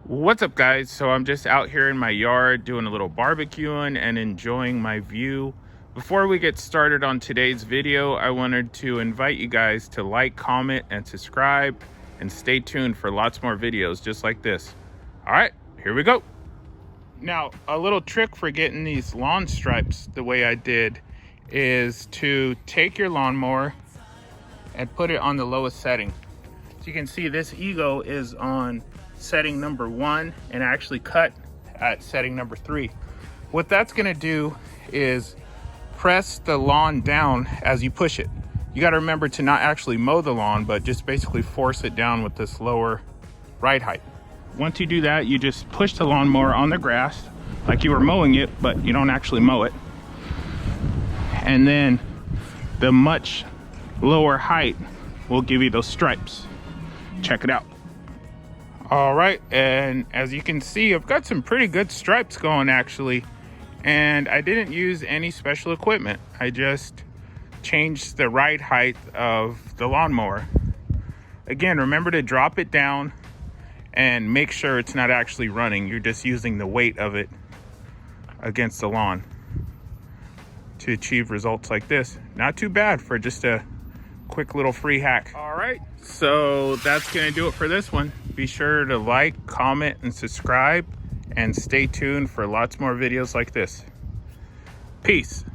What's up, guys? So I'm just out here in my yard doing a little barbecuing and enjoying my view. Before we get started on today's video, I wanted to invite you guys to like, comment, and subscribe, and stay tuned for lots more videos just like this. All right, here we go. Now, a little trick for getting these lawn stripes the way I did is to take your lawnmower and put it on the lowest setting. So you can see this Ego is on setting number 1 and actually cut at setting number 3. What that's gonna do is press the lawn down as you push it. You gotta remember to not actually mow the lawn, but just basically force it down with this lower ride height. Once you do that, you just push the lawnmower on the grass like you were mowing it, but you don't actually mow it. And then the much lower height will give you those stripes. Check it out. All right, and as you can see, I've got some pretty good stripes going actually, and I didn't use any special equipment. I just changed the ride height of the lawnmower. Again, remember to drop it down and make sure it's not actually running. You're just using the weight of it against the lawn to achieve results like this. Not too bad for just a quick little free hack. All right, so that's gonna do it for this one. Be sure to like, comment, and subscribe, and stay tuned for lots more videos like this. Peace.